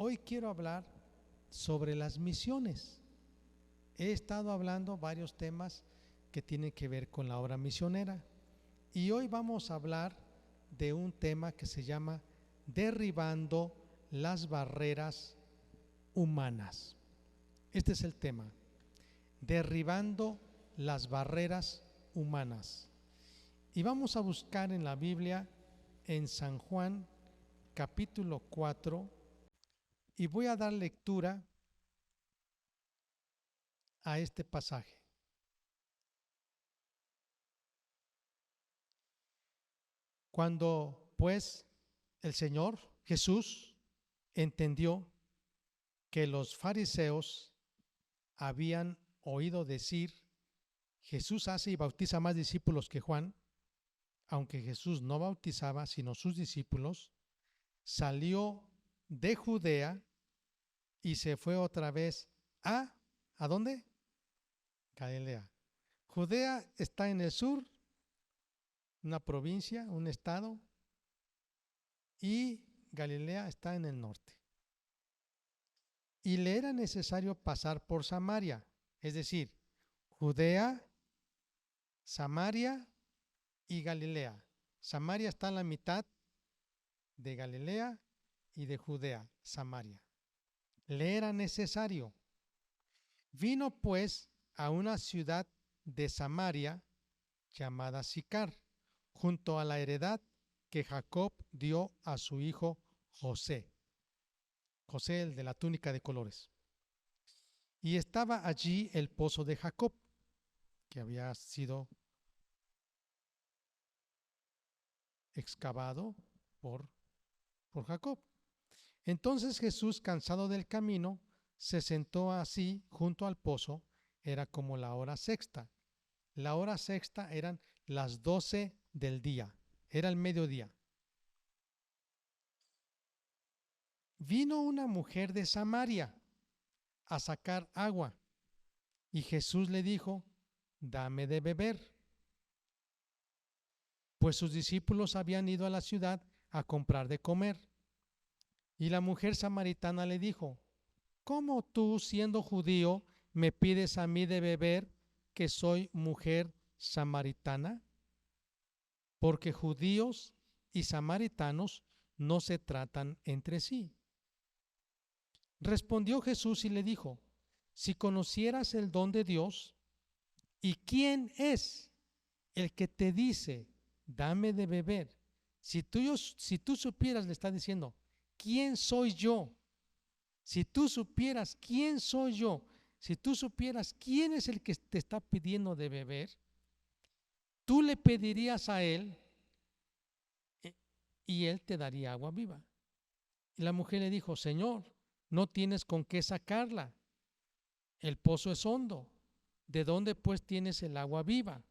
Hoy quiero hablar sobre las misiones. He estado hablando varios temas que tienen que ver con la obra misionera y hoy vamos a hablar de un tema que se llama derribando las barreras humanas. Este es el tema, derribando las barreras humanas. Y vamos a buscar en la Biblia, en San Juan capítulo 4, y voy a dar lectura a este pasaje. Cuando pues el Señor Jesús entendió que los fariseos habían oído decir: Jesús hace y bautiza más discípulos que Juan, aunque Jesús no bautizaba sino sus discípulos, salió de Judea y se fue otra vez ¿a dónde? Galilea. Judea está en el sur, una provincia, un estado, y Galilea está en el norte. Y le era necesario pasar por Samaria, es decir, Judea, Samaria y Galilea. Samaria está en la mitad de Galilea y de Judea, Samaria. Le era necesario. Vino pues a una ciudad de Samaria llamada Sicar, junto a la heredad que Jacob dio a su hijo José. José, el de la túnica de colores. Y estaba allí el pozo de Jacob, que había sido excavado por Jacob. Entonces Jesús, cansado del camino, se sentó así junto al pozo. Era como la hora sexta. La hora sexta eran las 12 del día, era el mediodía. Vino una mujer de Samaria a sacar agua y Jesús le dijo: dame de beber. Pues sus discípulos habían ido a la ciudad a comprar de comer. Y la mujer samaritana le dijo: ¿cómo tú, siendo judío, me pides a mí de beber, que soy mujer samaritana? Porque judíos y samaritanos no se tratan entre sí. Respondió Jesús y le dijo: si conocieras el don de Dios y quién es el que te dice dame de beber, si tú supieras, le está diciendo, ¿quién soy yo? Si tú supieras quién soy yo, si tú supieras quién es el que te está pidiendo de beber, tú le pedirías a él y él te daría agua viva. Y la mujer le dijo: Señor, no tienes con qué sacarla, el pozo es hondo, ¿de dónde pues tienes el agua viva?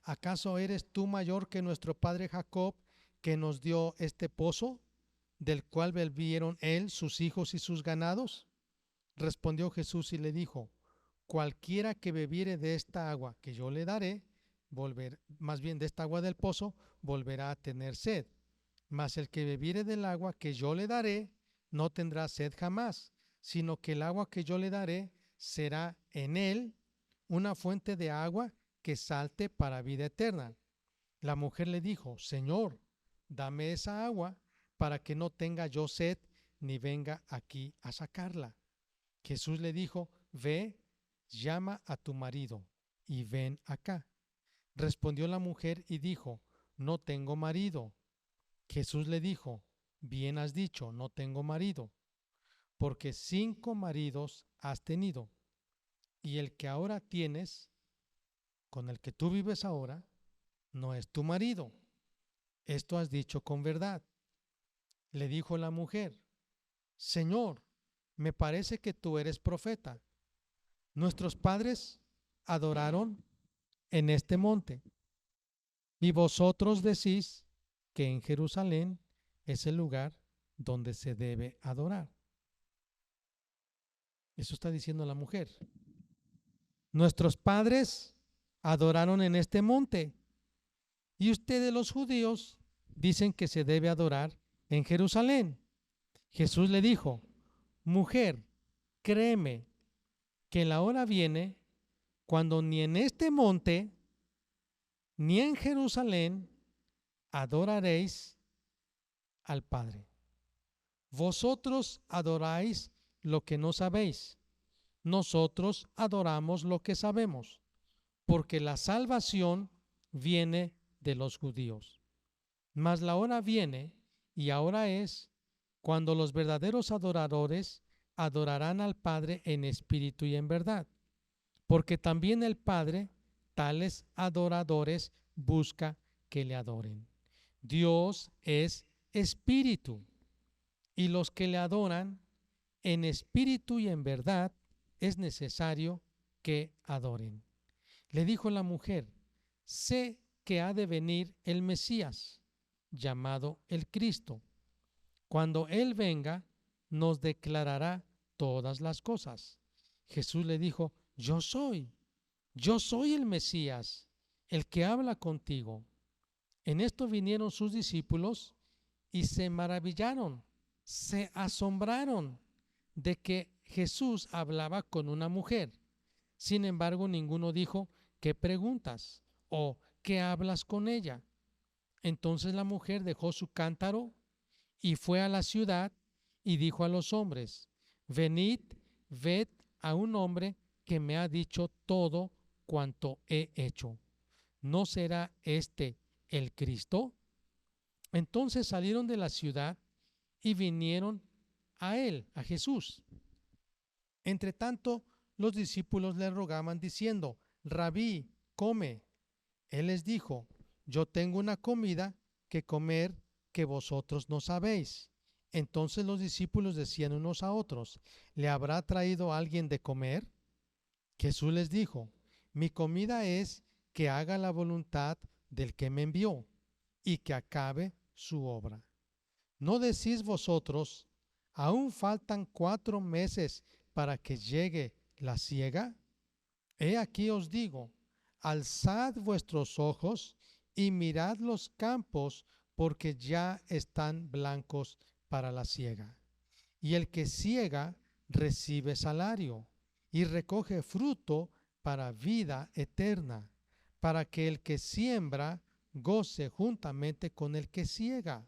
¿Acaso eres tú mayor que nuestro padre Jacob, que nos dio este pozo, del cual bebieron él, sus hijos y sus ganados? Respondió Jesús y le dijo: cualquiera que bebiere de esta agua que yo le daré, más bien de esta agua del pozo, volverá a tener sed. Mas el que bebiere del agua que yo le daré, no tendrá sed jamás, sino que el agua que yo le daré será en él una fuente de agua que salte para vida eterna. La mujer le dijo: Señor, dame esa agua para que no tenga yo sed ni venga aquí a sacarla. Jesús le dijo: ve, llama a tu marido y ven acá. Respondió la mujer y dijo: no tengo marido. Jesús le dijo: bien has dicho, no tengo marido, porque 5 maridos has tenido, y el que ahora tienes, con el que tú vives ahora, no es tu marido. Esto has dicho con verdad. Le dijo la mujer: Señor, me parece que tú eres profeta. Nuestros padres adoraron en este monte, y vosotros decís que en Jerusalén es el lugar donde se debe adorar. Eso está diciendo la mujer. Nuestros padres adoraron en este monte, y ustedes los judíos dicen que se debe adorar en Jerusalén. Jesús le dijo: mujer, créeme que la hora viene cuando ni en este monte ni en Jerusalén adoraréis al Padre. Vosotros adoráis lo que no sabéis, nosotros adoramos lo que sabemos, porque la salvación viene de los judíos. Mas la hora viene, y ahora es, cuando los verdaderos adoradores adorarán al Padre en espíritu y en verdad, porque también el Padre tales adoradores busca que le adoren. Dios es espíritu, y los que le adoran en espíritu y en verdad es necesario que adoren. Le dijo la mujer: sé que ha de venir el Mesías, llamado el Cristo. Cuando Él venga, nos declarará todas las cosas. Jesús le dijo: yo soy el Mesías, el que habla contigo. En esto vinieron sus discípulos y se maravillaron, se asombraron de que Jesús hablaba con una mujer. Sin embargo, ninguno dijo: ¿qué preguntas? ¿O qué hablas con ella? Entonces la mujer dejó su cántaro y fue a la ciudad y dijo a los hombres: venid, ved a un hombre que me ha dicho todo cuanto he hecho. ¿No será este el Cristo? Entonces salieron de la ciudad y vinieron a él, a Jesús. Entre tanto, los discípulos le rogaban diciendo: Rabí, come. Él les dijo: yo tengo una comida que comer que vosotros no sabéis. Entonces los discípulos decían unos a otros: ¿le habrá traído alguien de comer? Jesús les dijo: mi comida es que haga la voluntad del que me envió y que acabe su obra. ¿No decís vosotros: aún faltan 4 meses para que llegue la siega? He aquí os digo: alzad vuestros ojos y mirad los campos, porque ya están blancos para la siega. Y el que siega recibe salario y recoge fruto para vida eterna, para que el que siembra goce juntamente con el que siega.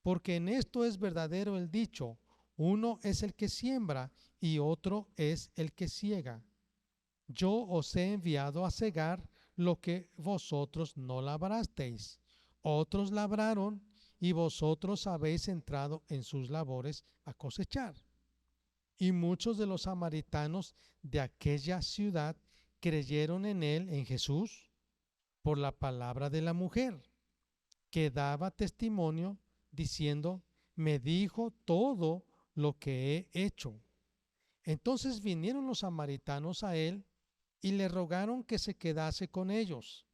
Porque en esto es verdadero el dicho: uno es el que siembra y otro es el que siega. Yo os he enviado a segar lo que vosotros no labrasteis. Otros labraron y vosotros habéis entrado en sus labores a cosechar. Y muchos de los samaritanos de aquella ciudad creyeron en él, en Jesús, por la palabra de la mujer, que daba testimonio diciendo: me dijo todo lo que he hecho. Entonces vinieron los samaritanos a él y le rogaron que se quedase con ellos.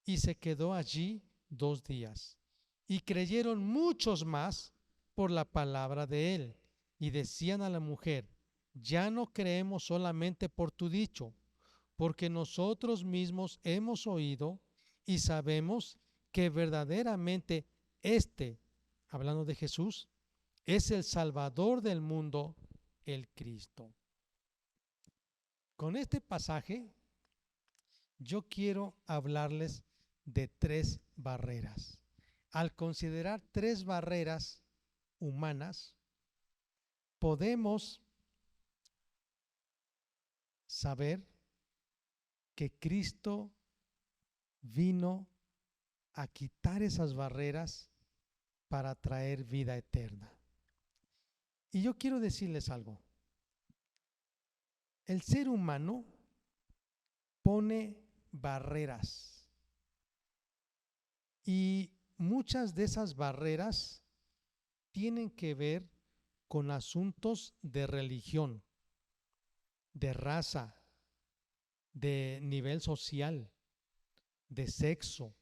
Y se quedó allí 2 días. Y creyeron muchos más por la palabra de él. Y decían a la mujer: ya no creemos solamente por tu dicho, porque nosotros mismos hemos oído y sabemos que verdaderamente hablando de Jesús, es el Salvador del mundo, el Cristo. Con este pasaje yo quiero hablarles de 3 barreras. Al considerar 3 barreras humanas, podemos saber que Cristo vino a quitar esas barreras para traer vida eterna. Y yo quiero decirles algo. El ser humano pone barreras y muchas de esas barreras tienen que ver con asuntos de religión, de raza, de nivel social, de sexo,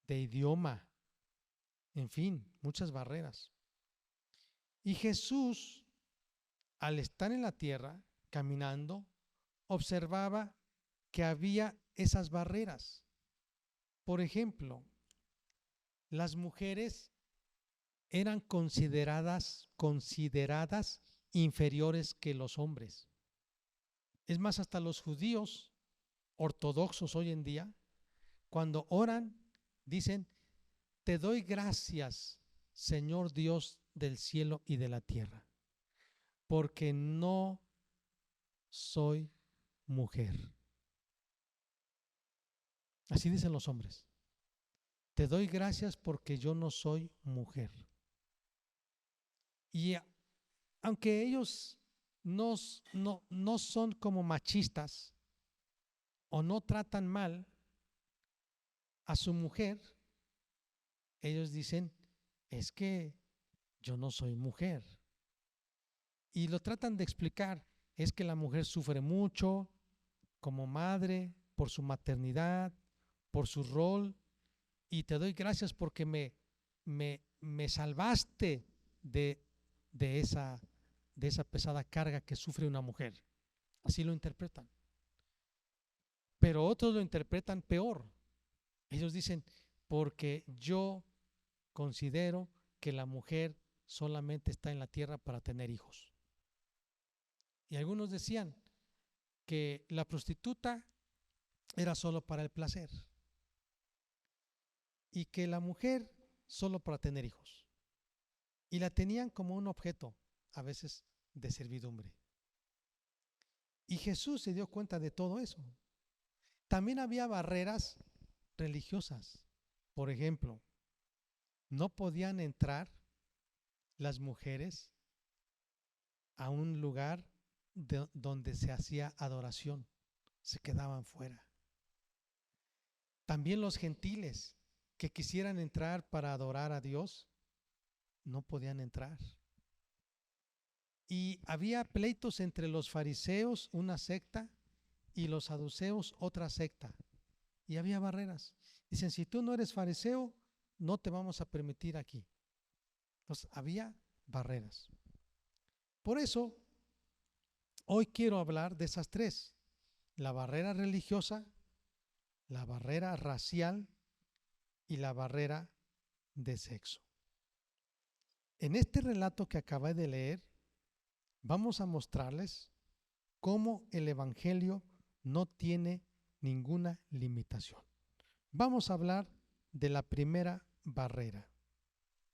de idioma, en fin, muchas barreras. Y Jesús, al estar en la tierra, caminando, observaba que había esas barreras. Por ejemplo, las mujeres eran consideradas inferiores que los hombres. Es más, hasta los judíos ortodoxos hoy en día, cuando oran, dicen: te doy gracias, Señor Dios del cielo y de la tierra, porque no soy mujer. Así dicen los hombres. Te doy gracias porque yo no soy mujer. Y aunque ellos no son como machistas o no tratan mal a su mujer, ellos dicen: es que yo no soy mujer. Y lo tratan de explicar: es que la mujer sufre mucho como madre, por su maternidad, por su rol, y te doy gracias porque me salvaste de esa pesada carga que sufre una mujer. Así lo interpretan. Pero otros lo interpretan peor. Ellos dicen: porque yo considero que la mujer solamente está en la tierra para tener hijos. Y algunos decían que la prostituta era solo para el placer y que la mujer solo para tener hijos. Y la tenían como un objeto, a veces de servidumbre. Y Jesús se dio cuenta de todo eso. También había barreras religiosas. Por ejemplo, no podían entrar las mujeres a un lugar donde se hacía adoración. Se quedaban fuera. También los gentiles que quisieran entrar para adorar a Dios no podían entrar. Y había pleitos entre los fariseos, una secta, y los saduceos, otra secta. Y había barreras. Dicen: si tú no eres fariseo, no te vamos a permitir aquí. Entonces había barreras. Por eso, hoy quiero hablar de esas tres: la barrera religiosa, la barrera racial y la barrera de sexo. En este relato que acabé de leer, vamos a mostrarles cómo el Evangelio no tiene ninguna limitación. Vamos a hablar de la primera barrera,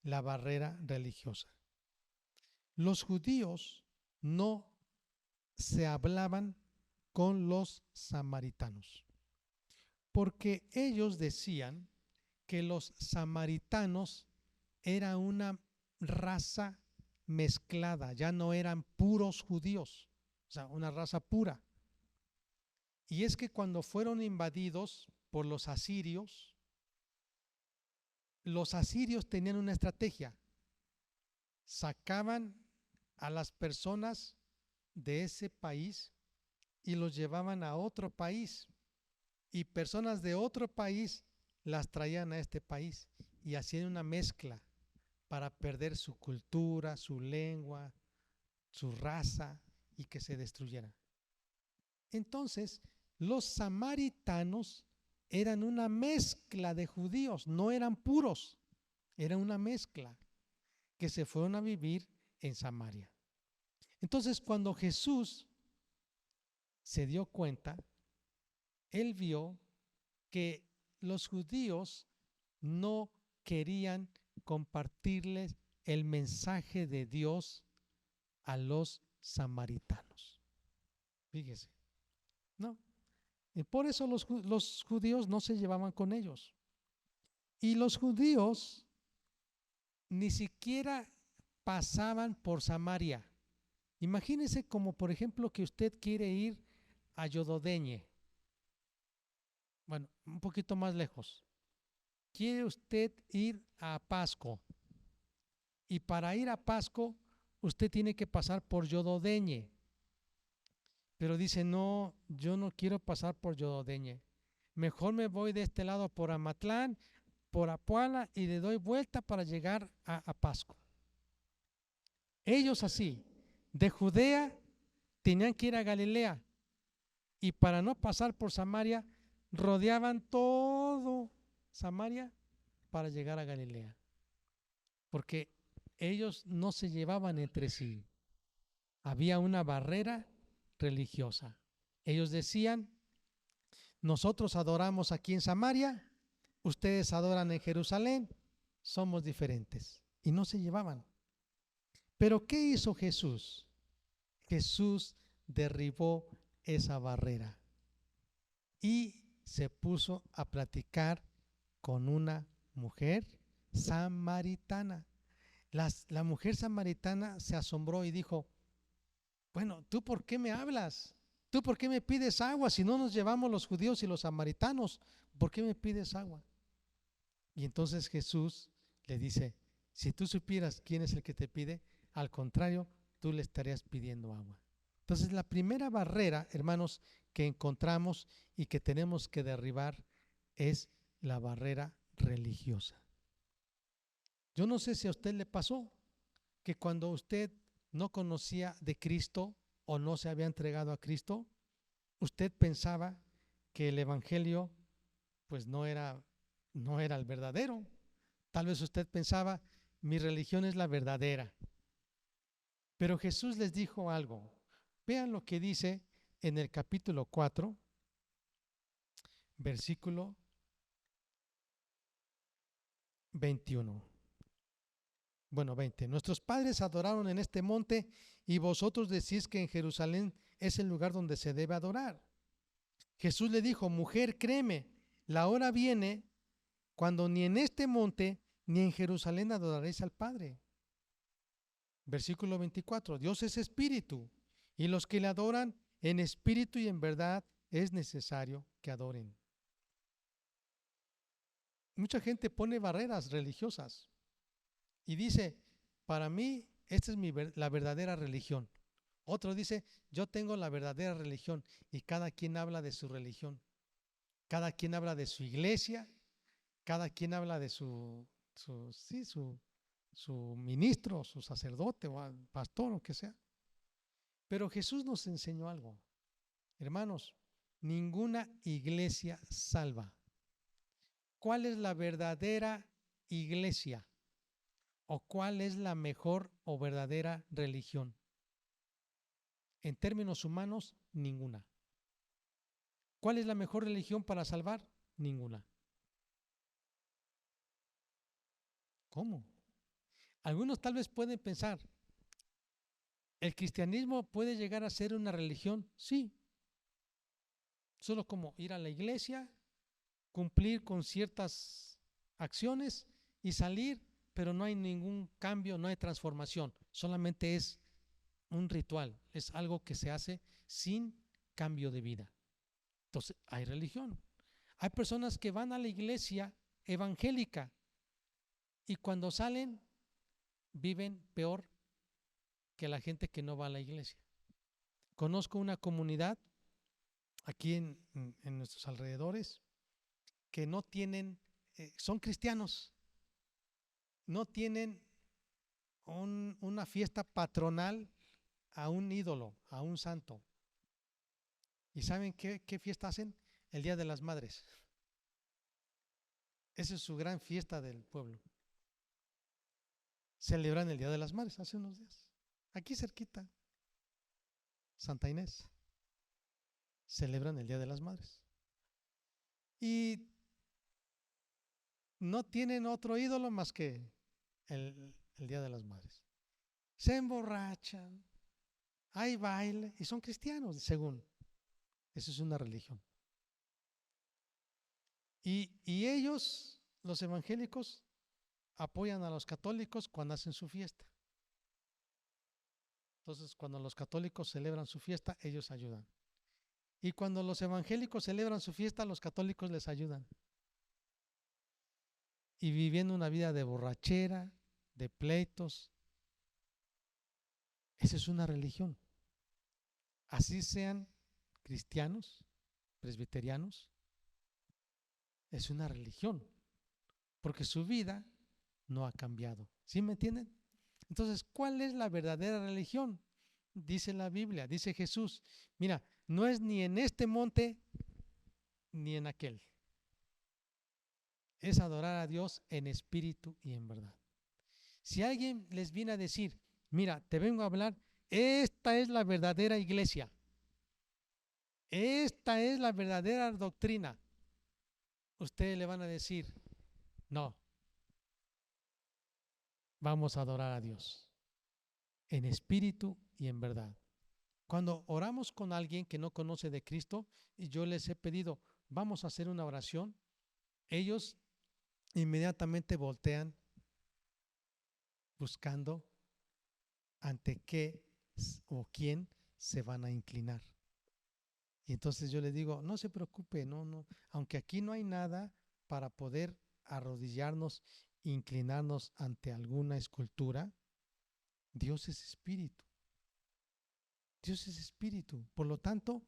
la barrera religiosa. Los judíos no se hablaban con los samaritanos, porque ellos decían que los samaritanos eran una raza mezclada, ya no eran puros judíos, o sea, una raza pura. Y es que cuando fueron invadidos por los asirios tenían una estrategia: sacaban a las personas de ese país y los llevaban a otro país, y personas de otro país las traían a este país, y hacían una mezcla para perder su cultura, su lengua, su raza, y que se destruyera. Entonces, los samaritanos eran una mezcla de judíos, no eran puros, era una mezcla que se fueron a vivir en Samaria. Entonces, cuando Jesús se dio cuenta, él vio que los judíos no querían compartirles el mensaje de Dios a los samaritanos. Fíjese, no. Y por eso los judíos no se llevaban con ellos. Y los judíos ni siquiera pasaban por Samaria. Imagínese como, por ejemplo, que usted quiere ir a Yododeñe. Bueno, un poquito más lejos. Quiere usted ir a Pasco. Y para ir a Pasco, usted tiene que pasar por Yododeñe. Pero dice: no, yo no quiero pasar por Yododeñe. Mejor me voy de este lado por Amatlán, por Apuala, y le doy vuelta para llegar a Pasco. Ellos así, de Judea, tenían que ir a Galilea. Y para no pasar por Samaria, rodeaban todo Samaria para llegar a Galilea. Porque ellos no se llevaban entre sí. Había una barrera religiosa. Ellos decían, nosotros adoramos aquí en Samaria, ustedes adoran en Jerusalén, somos diferentes. Y no se llevaban. Pero ¿qué hizo Jesús? Jesús derribó esa barrera y se puso a platicar con una mujer samaritana. La mujer samaritana se asombró y dijo, bueno, ¿tú por qué me hablas? ¿Tú por qué me pides agua si no nos llevamos los judíos y los samaritanos? ¿Por qué me pides agua? Y entonces Jesús le dice, si tú supieras quién es el que te pide, al contrario, tú le estarías pidiendo agua. Entonces la primera barrera, hermanos, que encontramos y que tenemos que derribar es la barrera religiosa. Yo no sé si a usted le pasó que cuando usted no conocía de Cristo o no se había entregado a Cristo, usted pensaba que el evangelio pues no era el verdadero. Tal vez usted pensaba, mi religión es la verdadera. Pero Jesús les dijo algo. Vean lo que dice en el capítulo 4, versículo 21. Bueno, 20. Nuestros padres adoraron en este monte y vosotros decís que en Jerusalén es el lugar donde se debe adorar. Jesús le dijo, mujer, créeme, la hora viene cuando ni en este monte ni en Jerusalén adoraréis al Padre. Versículo 24. Dios es espíritu y los que le adoran en espíritu y en verdad es necesario que adoren. Mucha gente pone barreras religiosas y dice, para mí esta es la verdadera religión. Otro dice, yo tengo la verdadera religión, y cada quien habla de su religión. Cada quien habla de su iglesia, cada quien habla de su ministro, su sacerdote o pastor o que sea. Pero Jesús nos enseñó algo. Hermanos, ninguna iglesia salva. ¿Cuál es la verdadera iglesia? ¿O cuál es la mejor o verdadera religión? En términos humanos, ninguna. ¿Cuál es la mejor religión para salvar? Ninguna. ¿Cómo? Algunos tal vez pueden pensar, ¿el cristianismo puede llegar a ser una religión? Sí. Solo como ir a la iglesia, cumplir con ciertas acciones y salir, pero no hay ningún cambio, no hay transformación, solamente es un ritual, es algo que se hace sin cambio de vida. Entonces, hay religión. Hay personas que van a la iglesia evangélica y cuando salen viven peor que la gente que no va a la iglesia. Conozco una comunidad aquí en nuestros alrededores que no tienen, son cristianos, no tienen una fiesta patronal a un ídolo, a un santo. ¿Y saben qué fiesta hacen? El Día de las Madres. Esa es su gran fiesta del pueblo. Celebran el Día de las Madres hace unos días. Aquí cerquita, Santa Inés. Celebran el Día de las Madres. Y no tienen otro ídolo más que el Día de las Madres. Se emborrachan, hay baile y son cristianos, según. Eso es una religión. Y ellos, los evangélicos, apoyan a los católicos cuando hacen su fiesta. Entonces, cuando los católicos celebran su fiesta, ellos ayudan. Y cuando los evangélicos celebran su fiesta, los católicos les ayudan. Y viviendo una vida de borrachera, de pleitos. Esa es una religión. Así sean cristianos, presbiterianos, es una religión, porque su vida no ha cambiado. ¿Sí me entienden? Entonces, ¿cuál es la verdadera religión? Dice la Biblia, dice Jesús, mira, no es ni en este monte ni en aquel. Es adorar a Dios en espíritu y en verdad. Si alguien les viene a decir, mira, te vengo a hablar, esta es la verdadera iglesia, esta es la verdadera doctrina, ustedes le van a decir, no, vamos a adorar a Dios en espíritu y en verdad. Cuando oramos con alguien que no conoce de Cristo y yo les he pedido, vamos a hacer una oración, ellos inmediatamente voltean buscando ante qué o quién se van a inclinar. Y entonces yo les digo, no se preocupe, no, aunque aquí no hay nada para poder arrodillarnos, inclinarnos ante alguna escultura, Dios es espíritu. Dios es espíritu. Por lo tanto,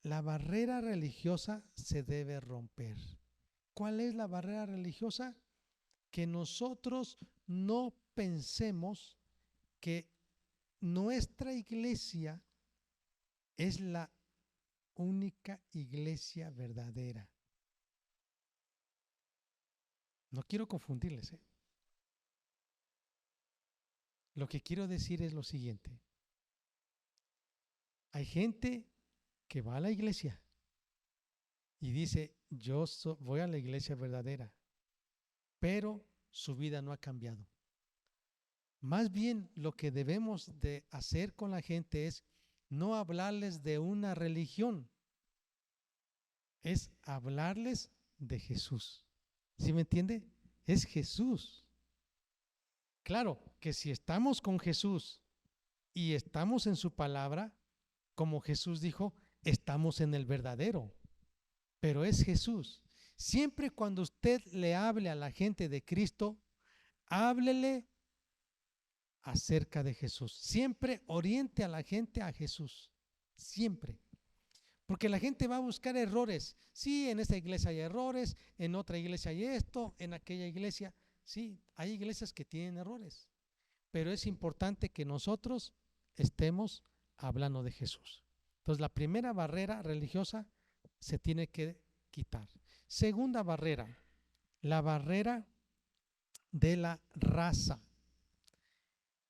la barrera religiosa se debe romper. ¿Cuál es la barrera religiosa? Que nosotros no pensemos que nuestra iglesia es la única iglesia verdadera. No quiero confundirles, ¿eh? Lo que quiero decir es lo siguiente. Hay gente que va a la iglesia y dice, yo voy a la iglesia verdadera, pero su vida no ha cambiado. Más bien lo que debemos de hacer con la gente es no hablarles de una religión, es hablarles de Jesús. ¿Sí me entiende? Es Jesús. Claro que si estamos con Jesús y estamos en su palabra, como Jesús dijo, estamos en el verdadero, pero es Jesús. Siempre cuando usted le hable a la gente de Cristo, háblele acerca de Jesús. Siempre oriente a la gente a Jesús. Siempre. Porque la gente va a buscar errores. Sí, en esta iglesia hay errores, en otra iglesia hay esto, en aquella iglesia. Sí, hay iglesias que tienen errores. Pero es importante que nosotros estemos hablando de Jesús. Entonces, la primera barrera religiosa se tiene que quitar. Segunda barrera, la barrera de la raza.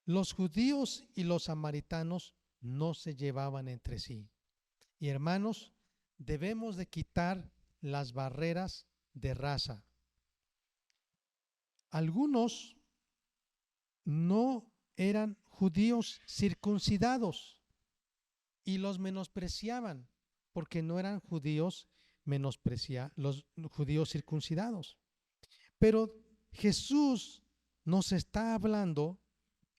Los judíos y los samaritanos no se llevaban entre sí. Y hermanos, debemos de quitar las barreras de raza. Algunos no eran judíos circuncidados y los menospreciaban porque no eran judíos los judíos circuncidados. Pero Jesús nos está hablando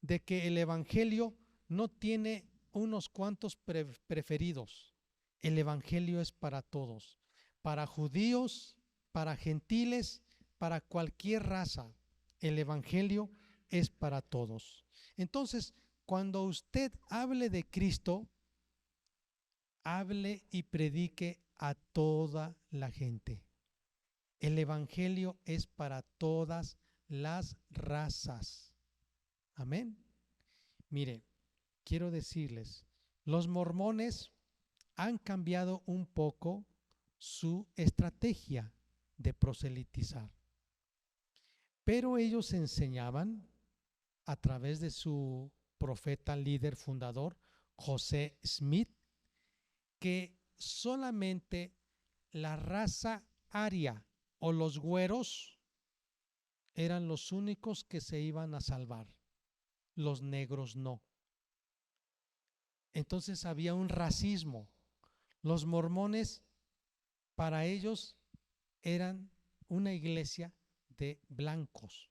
de que el evangelio no tiene unos cuantos preferidos. El evangelio es para todos, para judíos, para gentiles, para cualquier raza. El evangelio es para todos. Entonces, cuando usted hable de Cristo, hable y predique a toda la gente. El evangelio es para todas las razas. Amén. Mire, quiero decirles, los mormones han cambiado un poco su estrategia de proselitizar, pero ellos enseñaban a través de su profeta líder fundador, José Smith, que solamente la raza aria o los güeros eran los únicos que se iban a salvar, los negros no. Entonces había un racismo. Los mormones, para ellos, eran una iglesia de blancos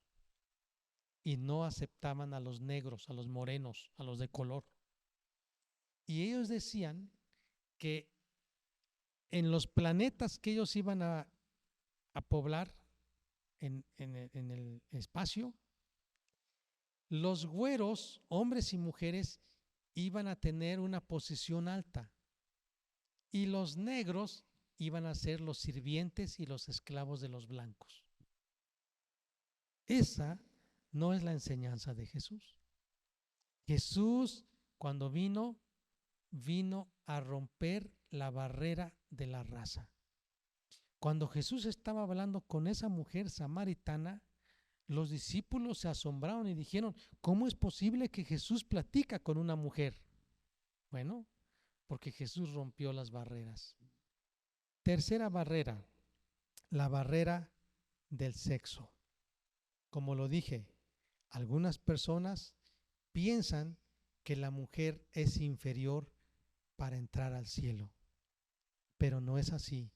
y no aceptaban a los negros, a los morenos, a los de color. Y ellos decían que en los planetas que ellos iban a poblar en el espacio, los güeros, hombres y mujeres, iban a tener una posición alta y los negros iban a ser los sirvientes y los esclavos de los blancos. Esa no es la enseñanza de Jesús. Jesús, cuando vino a romper la barrera de la raza. Cuando Jesús estaba hablando con esa mujer samaritana, Los discípulos se asombraron y dijeron, ¿cómo es posible que Jesús platica con una mujer? Bueno, porque Jesús rompió las barreras. Tercera barrera, la barrera del sexo. Como lo dije, algunas personas piensan que la mujer es inferior para entrar al cielo, pero no es así.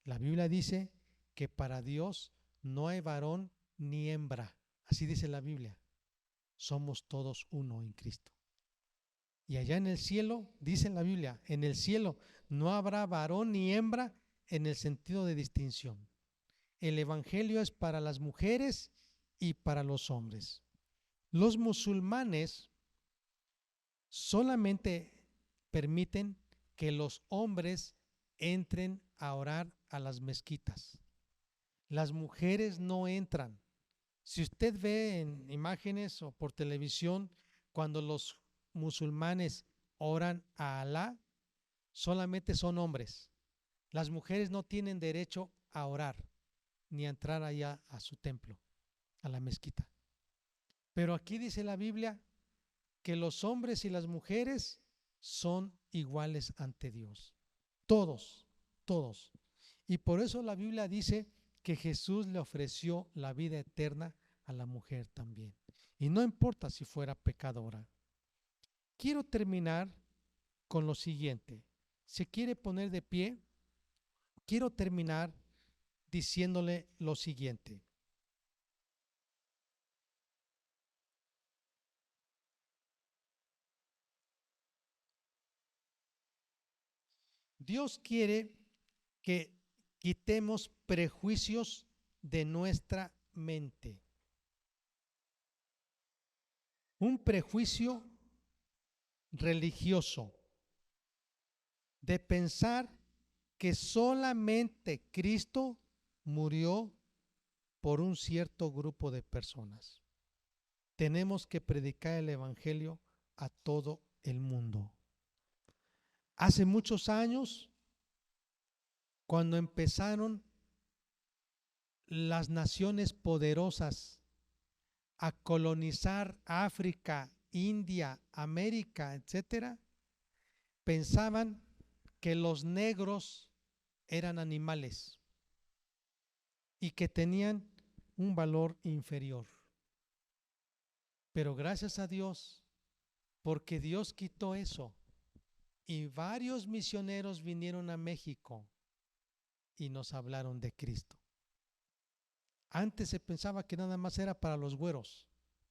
La Biblia dice que para Dios no hay varón ni hembra. Así dice la Biblia. Somos todos uno en Cristo. Y allá en el cielo, dice la Biblia, en el cielo no habrá varón ni hembra en el sentido de distinción. El evangelio es para las mujeres y para los hombres. Los musulmanes solamente permiten que los hombres entren a orar a las mezquitas. Las mujeres no entran. Si usted ve en imágenes o por televisión, cuando los musulmanes oran a Alá, solamente son hombres. Las mujeres no tienen derecho a orar ni a entrar allá a su templo, a la mezquita. Pero aquí dice la Biblia que los hombres y las mujeres son iguales ante Dios. Todos, todos. Y por eso la Biblia dice que Jesús le ofreció la vida eterna a la mujer también. Y no importa si fuera pecadora. Quiero terminar con lo siguiente. ¿Se quiere poner de pie? Quiero terminar diciéndole lo siguiente. Dios quiere que quitemos prejuicios de nuestra mente. Un prejuicio religioso de pensar que solamente Cristo murió por un cierto grupo de personas. Tenemos que predicar el evangelio a todo el mundo. Hace muchos años, cuando empezaron las naciones poderosas a colonizar África, India, América, etcétera, pensaban que los negros eran animales y que tenían un valor inferior. Pero gracias a Dios, porque Dios quitó eso y varios misioneros vinieron a México y nos hablaron de Cristo. Antes se pensaba que nada más era para los güeros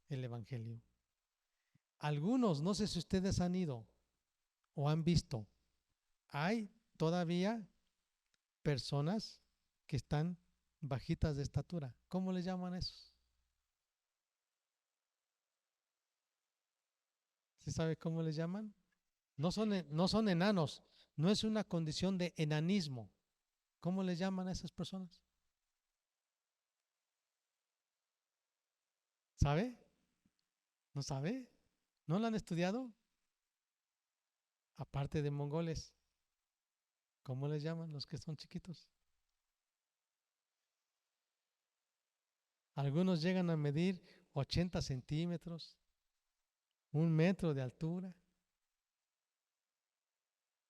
el evangelio. Algunos, no sé si ustedes han ido o han visto, hay todavía personas que están bajitas de estatura. ¿Cómo les llaman esos? ¿Se sabe cómo les llaman? No son enanos, no es una condición de enanismo. ¿Cómo les llaman a esas personas? ¿Sabe? ¿No sabe? ¿No lo han estudiado? Aparte de mongoles, ¿cómo les llaman los que son chiquitos? Algunos llegan a medir 80 centímetros, 1 metro de altura.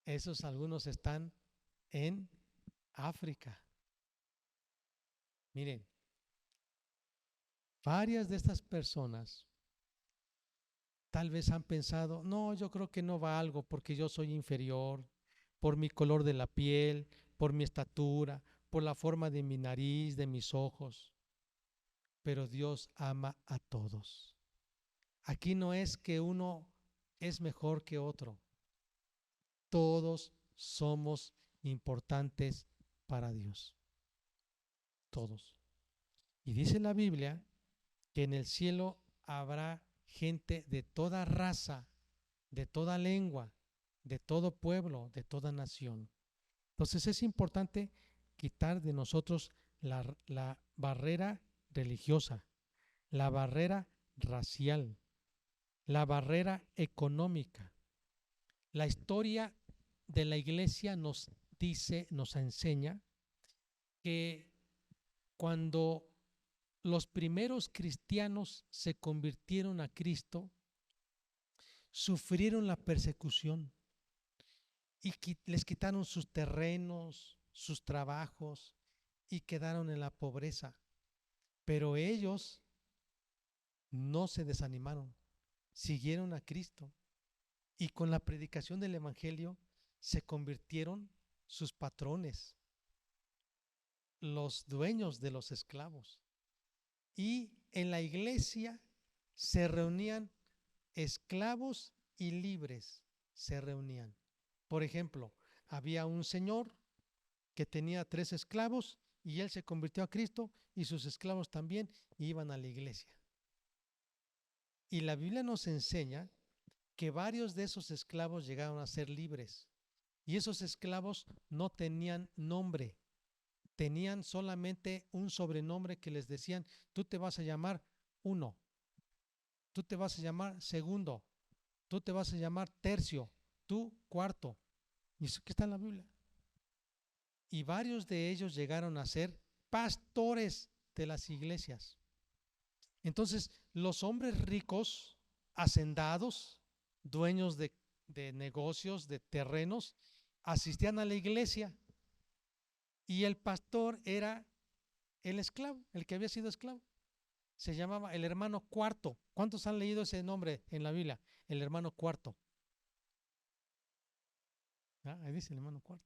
Esos algunos están en África. Miren, varias de estas personas tal vez han pensado, no, yo creo que no valgo porque yo soy inferior, por mi color de la piel, por mi estatura, por la forma de mi nariz, de mis ojos. Pero Dios ama a todos. Aquí no es que uno es mejor que otro. Todos somos importantes para Dios. Todos. Y dice la Biblia que en el cielo habrá gente de toda raza, de toda lengua, de todo pueblo, de toda nación. Entonces es importante quitar de nosotros la barrera religiosa, la barrera racial, la barrera económica. La historia de la iglesia nos dice, nos enseña que cuando los primeros cristianos se convirtieron a Cristo, sufrieron la persecución y les quitaron sus terrenos, sus trabajos y quedaron en la pobreza. Pero ellos no se desanimaron, siguieron a Cristo y con la predicación del Evangelio se convirtieron sus patrones, los dueños de los esclavos. Y en la iglesia se reunían esclavos y libres, se reunían. Por ejemplo, había un señor que tenía 3 esclavos y él se convirtió a Cristo y sus esclavos también iban a la iglesia. Y la Biblia nos enseña que varios de esos esclavos llegaron a ser libres y esos esclavos no tenían nombre, tenían solamente un sobrenombre que les decían: tú te vas a llamar 1, tú te vas a llamar 2, tú te vas a llamar 3, tú 4. Y eso que está en la Biblia. Y varios de ellos llegaron a ser pastores de las iglesias. Entonces, los hombres ricos, hacendados, dueños de negocios, de terrenos, asistían a la iglesia y el pastor era el esclavo, el que había sido esclavo. Se llamaba el hermano cuarto. ¿Cuántos han leído ese nombre en la Biblia? El hermano cuarto. Ahí dice el hermano cuarto.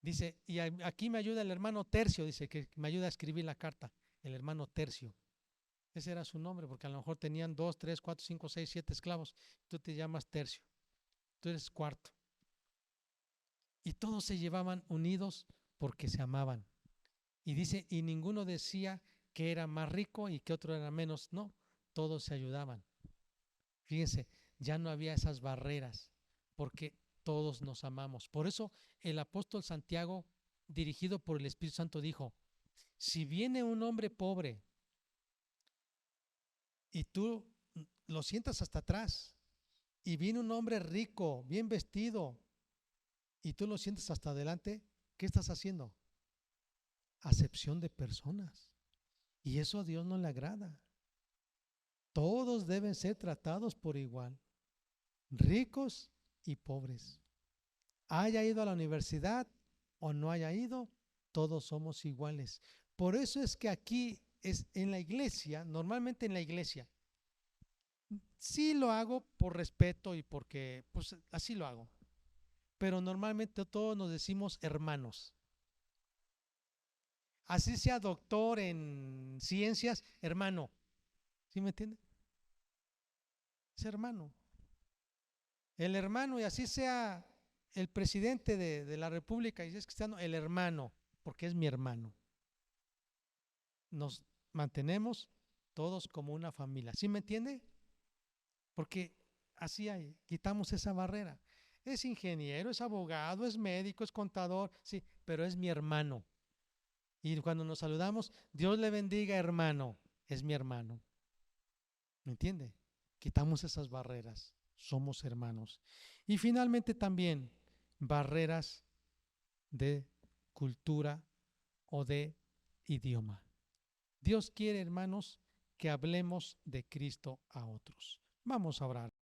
Dice, y aquí me ayuda el hermano Tercio, dice que me ayuda a escribir la carta, el hermano Tercio. Ese era su nombre, porque a lo mejor tenían 2, 3, 4, 5, 6, 7 esclavos. Tú te llamas Tercio, tú eres cuarto. Y todos se llevaban unidos porque se amaban. Y dice, y ninguno decía que era más rico y que otro era menos. No, todos se ayudaban. Fíjense, ya no había esas barreras, porque todos nos amamos. Por eso el apóstol Santiago, dirigido por el Espíritu Santo, dijo: si viene un hombre pobre y tú lo sientas hasta atrás, y viene un hombre rico, bien vestido, y tú lo sientas hasta adelante, ¿qué estás haciendo? Acepción de personas. Y eso a Dios no le agrada. Todos deben ser tratados por igual, ricos y pobres. Haya ido a la universidad o no haya ido, todos somos iguales. Por eso es que aquí es en la iglesia, normalmente en la iglesia, sí lo hago por respeto y porque pues así lo hago, pero normalmente todos nos decimos hermanos. Así sea doctor en ciencias, hermano. ¿Sí me entiende? Es hermano. El hermano, y así sea el presidente de la República y si es cristiano, el hermano, porque es mi hermano. Nos mantenemos todos como una familia. ¿Sí me entiende? Porque así hay, quitamos esa barrera. Es ingeniero, es abogado, es médico, es contador, sí, pero es mi hermano. Y cuando nos saludamos, Dios le bendiga, hermano, es mi hermano. ¿Me entiende? Quitamos esas barreras, somos hermanos. Y finalmente también barreras de cultura o de idioma. Dios quiere, hermanos, que hablemos de Cristo a otros. Vamos a orar.